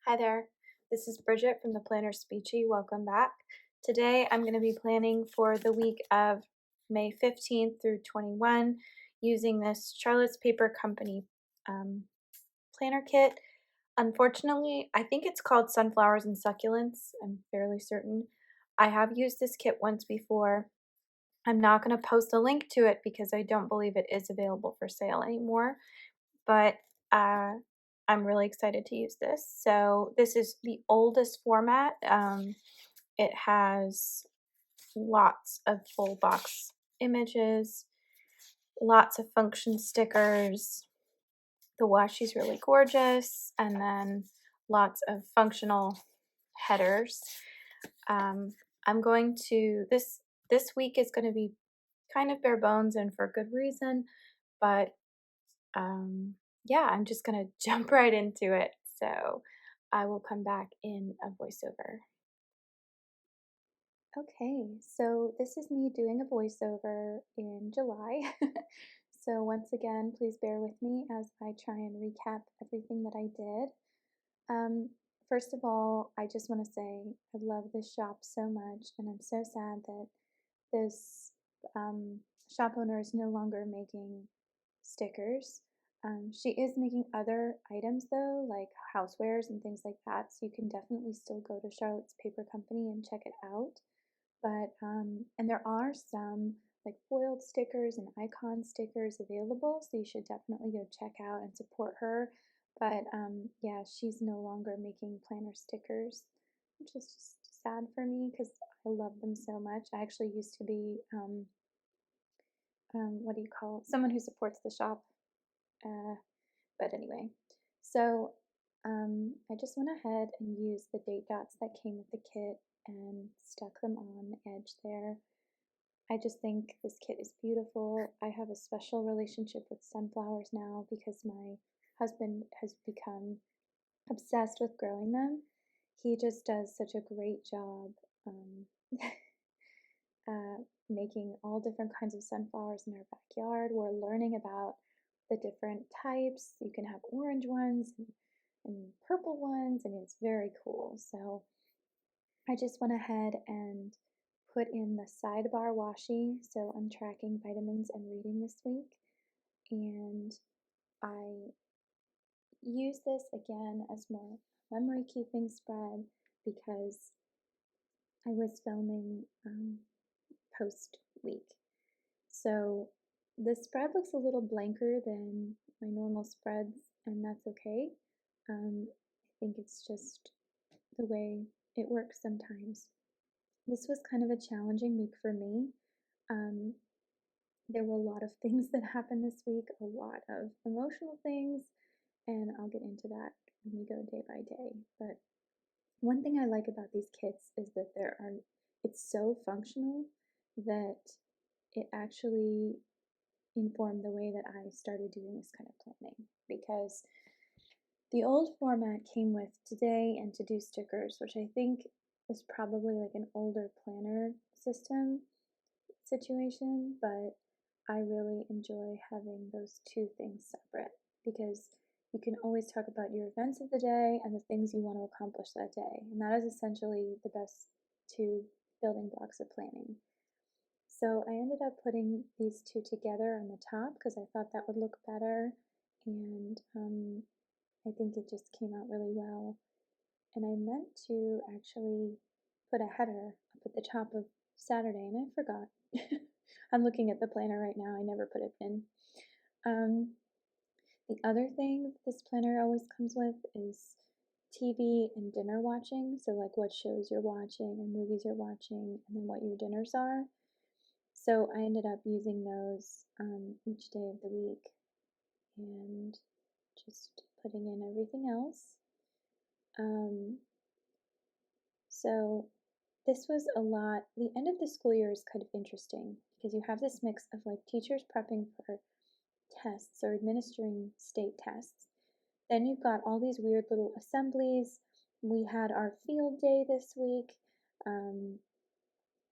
Hi there, this is Bridget from the PlannerSpeechie. Welcome back. Today I'm going to be planning for the week of May 15th through 21 using this Charlotte's Paper Company planner kit. Unfortunately, I think it's called Sunflowers and Succulents. I'm fairly certain. I have used this kit once before. I'm not going to post a link to it because I don't believe it is available for sale anymore, but I'm really excited to use this. So this is the oldest format. It has lots of full box images, lots of function stickers. The washi's really gorgeous, and then lots of functional headers. I'm going to this week is going to be kind of bare bones and for good reason, but yeah, I'm just going to jump right into it. So I will come back in a voiceover. Okay, so this is me doing a voiceover in July. So once again, please bear with me as I try and recap everything that I did. First of all, I just want to say I love this shop so much, and I'm so sad that this shop owner is no longer making stickers. She is making other items though, like housewares and things like that, so you can definitely still go to Charlotte's Paper Company and check it out. But and there are some like foiled stickers and icon stickers available, so you should definitely go check out and support her. But yeah, she's no longer making planner stickers, which is just sad for me because I love them so much. I actually used to be what do you call it? Someone who supports the shop. But anyway, so I just went ahead and used the date dots that came with the kit and stuck them on the edge there. I just think this kit is beautiful. I have a special relationship with sunflowers now because my husband has become obsessed with growing them. He just does such a great job making all different kinds of sunflowers in our backyard. We're learning about the different types. You can have orange ones and purple ones. I mean, it's very cool. So I just went ahead and put in the sidebar washi. So I'm tracking vitamins and reading this week. And I use this again as more memory keeping spread because I was filming post week. So the spread looks a little blanker than my normal spreads, and that's okay. I think it's just the way it works sometimes. This was kind of a challenging week for me. Um, there were a lot of things that happened this week, a lot of emotional things, and I'll get into that when we go day by day. But one thing I like about these kits is that it's so functional that it actually informed the way that I started doing this kind of planning, because the old format came with today and to do stickers, which I think is probably like an older planner system situation, but I really enjoy having those two things separate because you can always talk about your events of the day and the things you want to accomplish that day. And that is essentially the best two building blocks of planning. So I ended up putting these two together on the top because I thought that would look better, and I think it just came out really well. And I meant to actually put a header up at the top of Saturday, and I forgot. I'm looking at the planner right now. I never put it in. The other thing this planner always comes with is TV and dinner watching. So like what shows you're watching and movies you're watching, and then what your dinners are. So I ended up using those each day of the week and just putting in everything else. So this was a lot. The end of the school year is kind of interesting because you have this mix of like teachers prepping for tests or administering state tests. Then you've got all these weird little assemblies. We had our field day this week,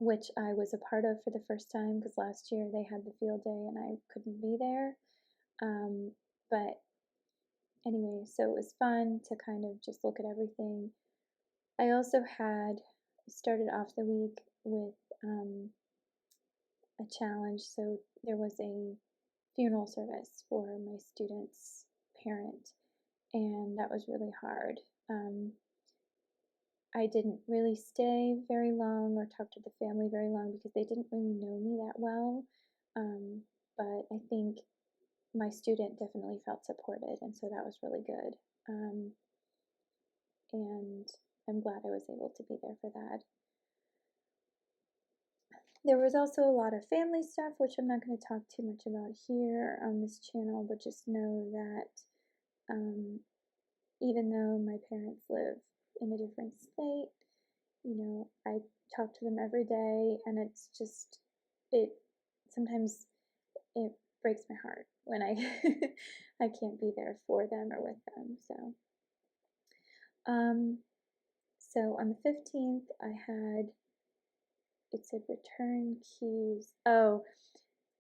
which I was a part of for the first time because last year they had the field day and I couldn't be there. But anyway, so it was fun to kind of just look at everything. I also started off the week with a challenge. So there was a funeral service for my student's parent, and that was really hard. I didn't really stay very long or talk to the family very long because they didn't really know me that well. But I think my student definitely felt supported, and so that was really good. And I'm glad I was able to be there for that. There was also a lot of family stuff, which I'm not going to talk too much about here on this channel, but just know that even though my parents live in a different state, I talk to them every day, and it's just, sometimes it breaks my heart when I I can't be there for them or with them. So on the 15th, it said return keys. Oh,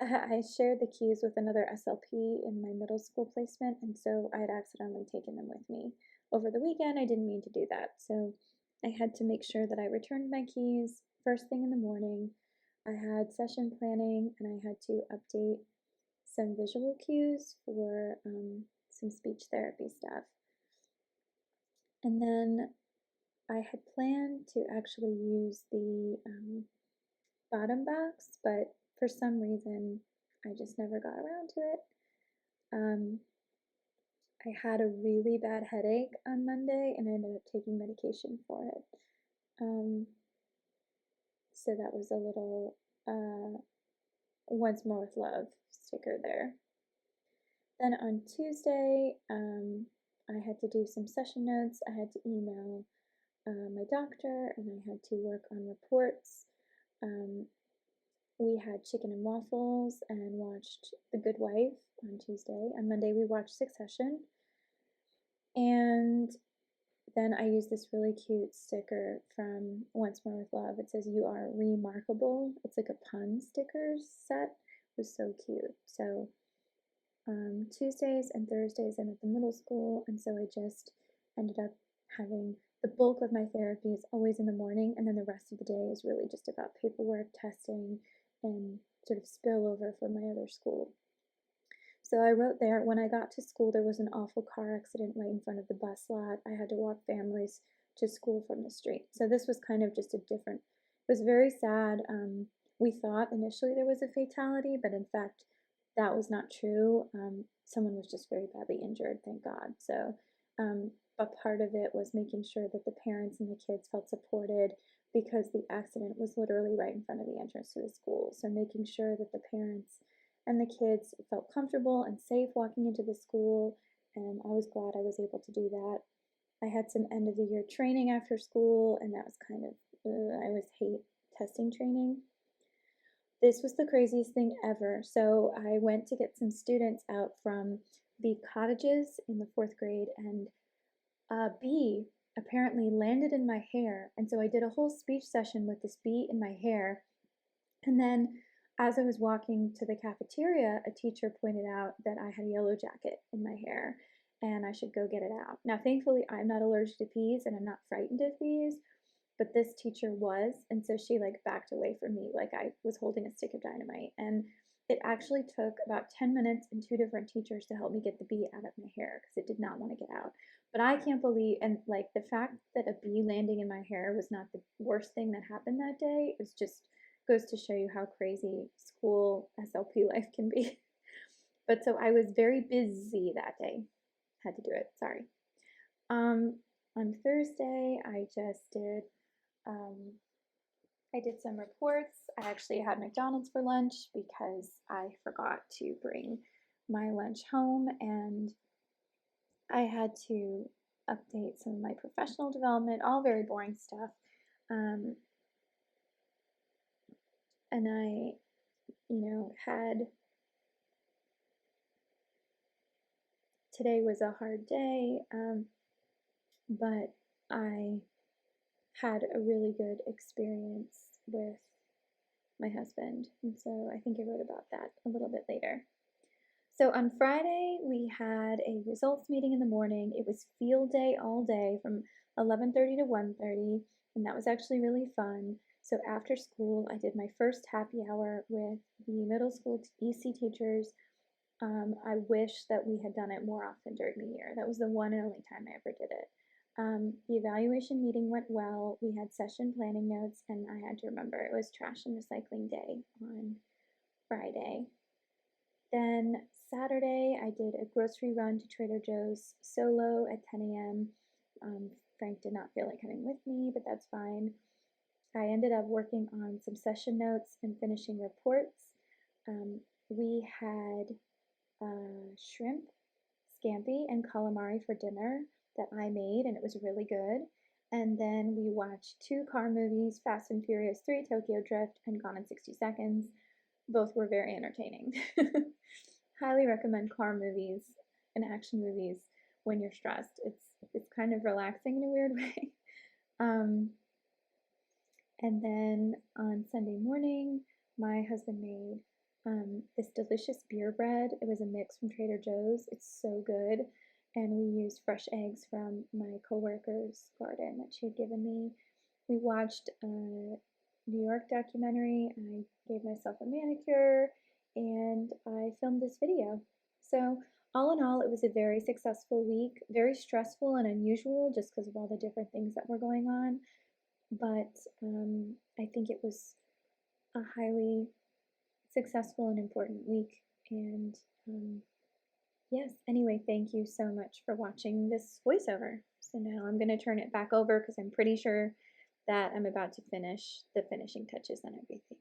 I shared the keys with another SLP in my middle school placement, and so I had accidentally taken them with me. Over the weekend, I didn't mean to do that, so I had to make sure that I returned my keys first thing in the morning. I had session planning, and I had to update some visual cues for some speech therapy stuff. And then I had planned to actually use the bottom box, but for some reason I just never got around to it. I had a really bad headache on Monday, and I ended up taking medication for it. So that was a little once more with love sticker there. Then on Tuesday, I had to do some session notes. I had to email my doctor, and I had to work on reports. We had chicken and waffles and watched The Good Wife on Tuesday. On Monday, we watched Succession. And then I used this really cute sticker from Once More with Love. It says, "You are remarkable." It's like a pun sticker set. It was so cute. So Tuesdays and Thursdays I'm at the middle school, and so I just ended up having the bulk of my therapy is always in the morning, and then the rest of the day is really just about paperwork, testing, and sort of spillover for my other school. So I wrote there, when I got to school, there was an awful car accident right in front of the bus lot. I had to walk families to school from the street. So this was kind of just it was very sad. We thought initially there was a fatality, but in fact, that was not true. Someone was just very badly injured, thank God. So, but part of it was making sure that the parents and the kids felt supported because the accident was literally right in front of the entrance to the school. So making sure that the parents and the kids felt comfortable and safe walking into the school, and I was glad I was able to do that. I had some end of the year training after school, and that was kind of, I always hate testing training. This was the craziest thing ever. So I went to get some students out from the cottages in the 4th grade, and a bee apparently landed in my hair. And so I did a whole speech session with this bee in my hair. And then as I was walking to the cafeteria, a teacher pointed out that I had a yellow jacket in my hair and I should go get it out. Now, thankfully, I'm not allergic to bees and I'm not frightened of bees, but this teacher was, and so she like backed away from me like I was holding a stick of dynamite. And it actually took about 10 minutes and 2 different teachers to help me get the bee out of my hair because it did not want to get out. But I can't believe, and like the fact that a bee landing in my hair was not the worst thing that happened that day, it was just goes to show you how crazy school SLP life can be. But so I was very busy that day. Had to do it, sorry. On Thursday, I did some reports. I actually had McDonald's for lunch because I forgot to bring my lunch home, and I had to update some of my professional development, all very boring stuff. And I, today was a hard day, but I had a really good experience with my husband, and so I think I wrote about that a little bit later. So on Friday, we had a results meeting in the morning. It was field day all day from 11:30 to 1:30, and that was actually really fun. So after school, I did my first happy hour with the middle school EC teachers. I wish that we had done it more often during the year. That was the one and only time I ever did it. The evaluation meeting went well. We had session planning notes, and I had to remember it was trash and recycling day on Friday. Then Saturday, I did a grocery run to Trader Joe's solo at 10 a.m. Frank did not feel like coming with me, but that's fine. I ended up working on some session notes and finishing reports. We had shrimp, scampi, and calamari for dinner that I made, and it was really good. And then we watched two car movies, Fast and Furious 3, Tokyo Drift, and Gone in 60 Seconds. Both were very entertaining. Highly recommend car movies and action movies when you're stressed. It's kind of relaxing in a weird way. And then on Sunday morning, my husband made this delicious beer bread. It was a mix from Trader Joe's. It's so good. And we used fresh eggs from my coworker's garden that she had given me. We watched a New York documentary. I gave myself a manicure and I filmed this video. So all in all, it was a very successful week, very stressful and unusual just because of all the different things that were going on. But I think it was a highly successful and important week. And yes, anyway, thank you so much for watching this voiceover. So now I'm going to turn it back over because I'm pretty sure that I'm about to finish the finishing touches on everything.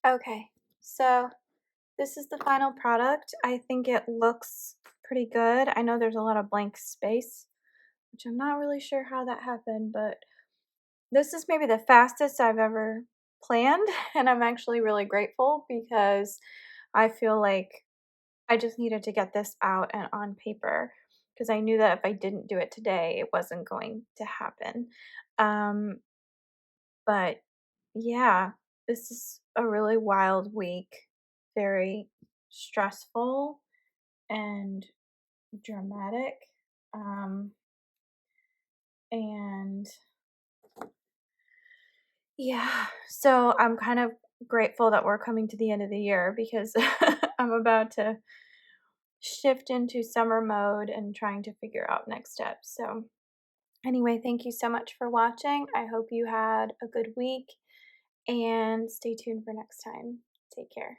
Okay, so this is the final product. I think it looks pretty good. I know there's a lot of blank space, which I'm not really sure how that happened, but this is maybe the fastest I've ever planned, and I'm actually really grateful because I feel like I just needed to get this out and on paper because I knew that if I didn't do it today, it wasn't going to happen. Um, but yeah, this is a really wild week, very stressful and dramatic. And yeah, so I'm kind of grateful that we're coming to the end of the year because I'm about to shift into summer mode and trying to figure out next steps. So, anyway, thank you so much for watching. I hope you had a good week and stay tuned for next time. Take care.